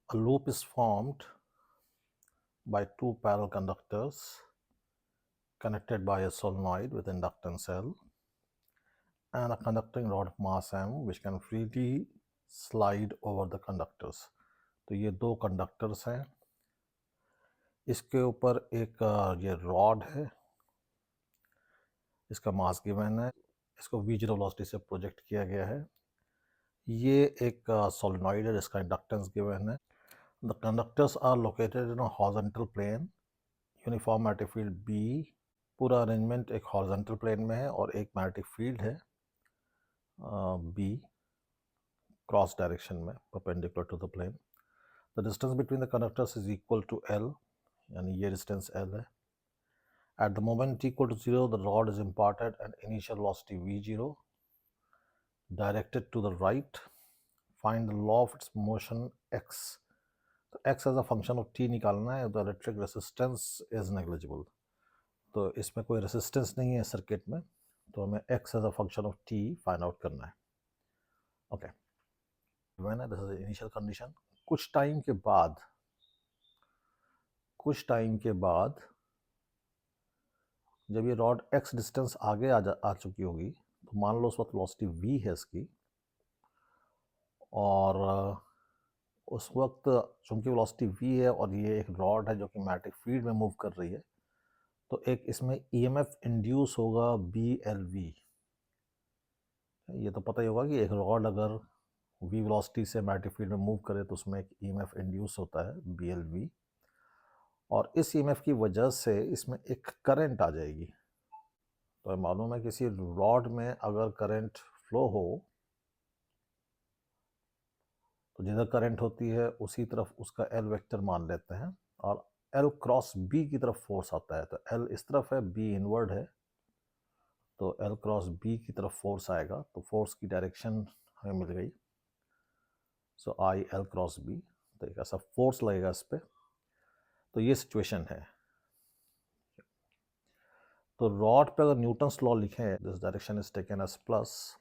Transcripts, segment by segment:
A loop is formed by two parallel conductors connected by a solenoid with inductance L and a conducting rod of mass m which can freely slide over the conductors. तो ये दो conductors हैं, इसके ऊपर एक ये rod है, इसका मास गिवन है, इसको v0 वेलोसिटी से प्रोजेक्ट किया गया है। ये एक सोलेनॉइड है जिसका इंडक्टेंस गिवन है। The conductors are located in a horizontal plane, uniform magnetic field B, पूरा अरेंजमेंट एक हॉरिजॉन्टल प्लेन में है और एक मैग्नेटिक फील्ड है B क्रॉस डायरेक्शन में perpendicular to the plane. The distance between the conductors is equal to L, यानी ये डिस्टेंस L है। At the moment equal to 0, the rod is imparted an initial velocity v0 directed to the right. Find the law of its motion x. तो x as a function of t निकालना है। The electric resistance is negligible. तो इसमें कोई resistance नहीं है circuit में, तो हमें x as a function of t find out करना है। Okay, this is initial condition. कुछ टाइम के बाद जब ये रॉड x डिस्टेंस आगे आ चुकी होगी, तो मान लो उस वक्त वेलोसिटी v है इसकी, और उस वक्त चूंकि वेलोसिटी v है और ये एक रॉड है जो कि मैग्नेटिक फील्ड में मूव कर रही है, तो एक इसमें EMF इंड्यूस होगा BLV। ये तो पता ही होगा कि एक रॉड अगर v वेलोसिटी से मैग्नेटिक फील्ड में मूव करे तो उसमें एक EMF इंड्यूस होता है BLV, और इस EMF की वजह से इसमें एक करंट आ जाएगी। तो मालूम है किसी रॉड में अगर करंट फ्लो हो तो जिधर करंट होती है उसी तरफ उसका L वेक्टर मान लेते हैं, और L क्रॉस B की तरफ फोर्स आता है। तो L इस तरफ है, B इनवर्ड है, तो L क्रॉस B की तरफ फोर्स आएगा, तो फोर्स की डायरेक्शन हमें मिल गई। सो I L क्रॉस B, तो एक ऐसा फोर्स लगेगा इस पर। तो ये सिचुएशन है। तो रॉड पे अगर न्यूटन्स लॉ लिखें, this direction is taken as plus,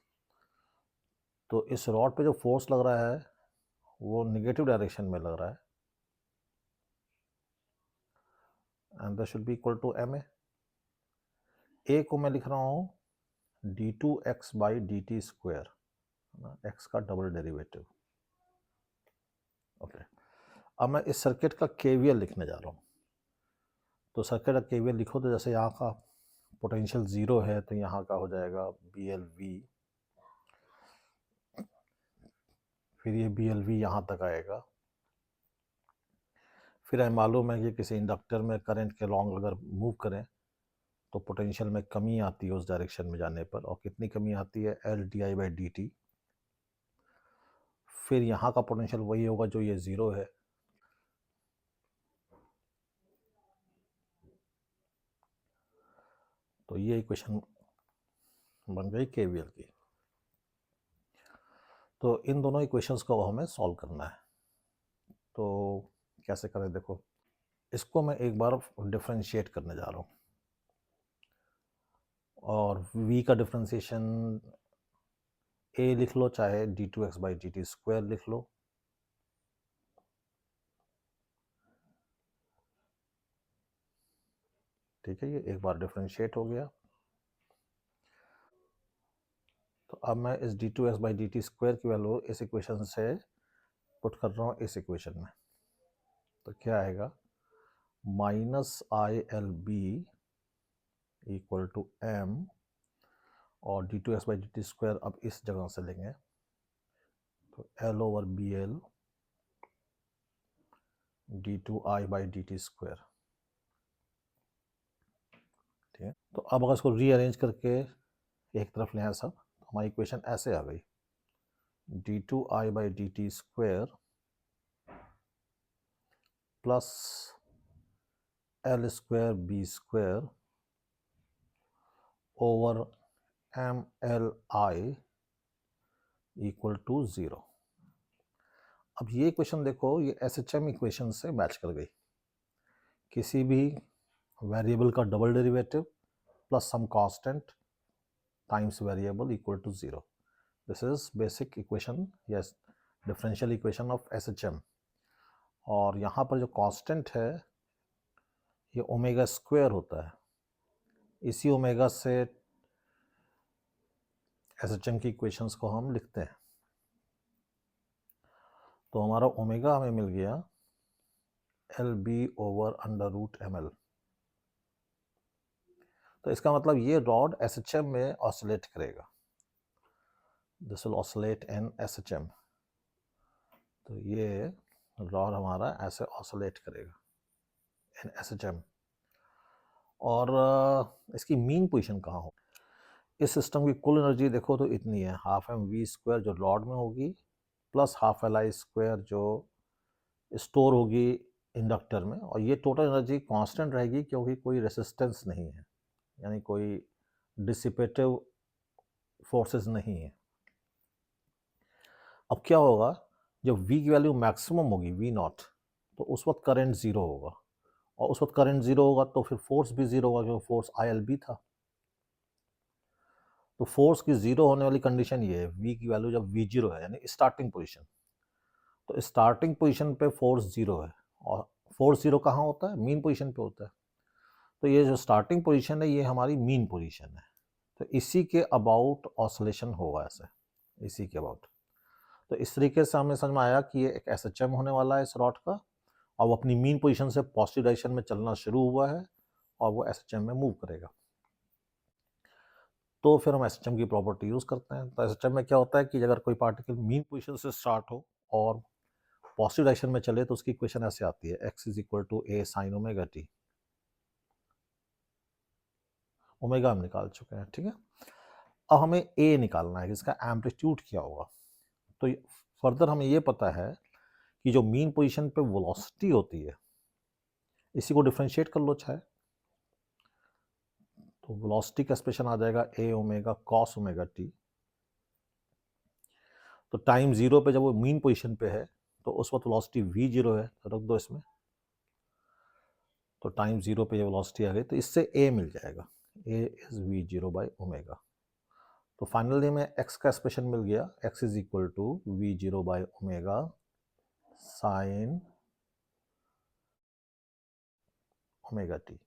तो इस रॉड पे जो फोर्स लग रहा है वो निगेटिव डायरेक्शन में लग रहा है, and that should be equal to ma। a को मैं लिख रहा हूँ d2x by dt square, x का डबल डेरिवेटिव। ओके, अब मैं इस सर्किट का KVL लिखने जा रहा हूँ। तो सर्किट का KVL लिखो तो जैसे यहाँ का पोटेंशियल 0 है तो यहाँ का हो जाएगा BLV, फिर ये BLV यहाँ तक आएगा। फिर हमें मालूम है कि किसी इंडक्टर में करंट के लॉन्ग अगर मूव करें तो पोटेंशियल में कमी आती है उस डायरेक्शन में जाने पर, और कितनी कमी आती है LdI/dt। फिर यहाँ का पोटेंशियल वही होगा जो ये 0 है, तो ये इक्वेशन बन गई KVL की। तो इन दोनों इक्वेशंस को हमें सॉल्व करना है। तो कैसे करें, देखो इसको मैं एक बार डिफरेंशिएट करने जा रहा हूँ, और v का डिफरेंशिएशन a लिख लो, चाहे d2x/dt स्क्वायर लिख लो। ठीक है, ये एक बार डिफरेंशिएट हो गया। तो अब मैं इस d2x/dt स्क्वायर की वैल्यू इस इक्वेशन से पुट कर रहा हूँ इस इक्वेशन में। तो क्या आएगा, -ILB इक्वल टू m, और d2x/dt स्क्वायर अब इस जगह से लेंगे, तो L/BL d2I/dt स्क्वायर। ठीक है, तो अब अगर इसको रीअरेंज करके एक तरफ ले आए सब, तो हमारी इक्वेशन ऐसे आ गई, d2I/dt square plus L square B square over MLI equal to 0। अब ये इक्वेशन देखो, ये SHM इक्वेशन से मैच कर गई। किसी भी वेरिएबल का double derivative plus some constant times variable equal to 0। This is basic equation, yes, differential equation of SHM। और यहाँ पर जो कांस्टेंट है ये ओमेगा स्क्वायर होता है। इसी ओमेगा से एसएचएम की इक्वेशंस को हम लिखते हैं। तो हमारा ओमेगा हमें मिल गया LB/√ml। तो इसका मतलब ये रॉड एसएचएम में ऑसिलेट करेगा। This will oscillate in SHM. तो ये रॉड हमारा ऐसे ऑसिलेट करेगा इन एसएचएम। और इसकी मीन पोजीशन कहाँ हो? इस सिस्टम की कुल एनर्जी देखो तो इतनी है, हाफ एम वी स्क्वायर जो रॉड में होगी plus half L I square जो स्टोर होगी इंडक्टर में, और ये टोटल एनर्जी कांस्टेंट रहेगी क्योंकि कोई रेसिस्टेंस नहीं है, यानी कोई डिसिपेटिव फोर्सेस नहीं है। अब क्या होगा, जब V की वैल्यू मैक्सिमम होगी V0, तो उस वक्त करंट ज़ीरो होगा, और उस वक्त करंट ज़ीरो होगा तो फिर फोर्स भी ज़ीरो होगा क्योंकि फोर्स ILB था। तो फोर्स की ज़ीरो होने वाली कंडीशन ये है, V की वैल्यू जब V0 है यानी स्टार्टिंग पोजीशन, तो स्टार्टिंग पोजीशन पे फोर्स ज़ीरो है, और फोर्स ज़ीरो कहाँ होता है? मीन पोजीशन पे होता है। तो ये जो स्टार्टिंग पोजीशन है ये हमारी मीन पोजीशन है। तो इसी के अबाउट ऑसिलेशन होगा ऐसे, इसी के अबाउट। तो इस तरीके से हमें समझ में आया कि ये एक एसएचएम होने वाला है इस रॉड का, और वो अपनी मीन पोजीशन से पॉजिटिव डायरेक्शन में चलना शुरू हुआ है और वो एसएचएम में मूव करेगा। तो फिर हम एसएचएम की प्रॉपर्टी यूज़ करते हैं। तो एसएचएम में क्या होता है कि अगर कोई पार्टिकल मीन पोजीशन से स्टार्ट हो और पॉजिटिव डायरेक्शन में चले तो उसकी इक्वेशन ऐसे आती है, x is equal to a sin omega t। Omega हम निकाल चुके हैं, ठीक है। अब हमें a निकालना है कि इसका एम्पलीट्यूड क्या होगा। तो फर्दर हमें ये पता है कि जो मीन पोजीशन पे वेलोसिटी होती है, इसी को डिफरेंशिएट कर लो चाहे, तो वेलोसिटी का एक्सप्रेशन आ जाएगा a omega cos omega t। तो टाइम जीरो पे जब वो मीन पोजीशन पे है तो उस वक्त वेलोसिटी v0 है, तो रख दो इसमें। तो टाइम जीरो पे ये वेलोसिटी आ गई, तो इससे a मिल जाएगा, a इज v0/ओमेगा। तो फाइनली में x का एक्सप्रेशन मिल गया, x इज इक्वल टू v0/ओमेगा साइन ओमेगा t।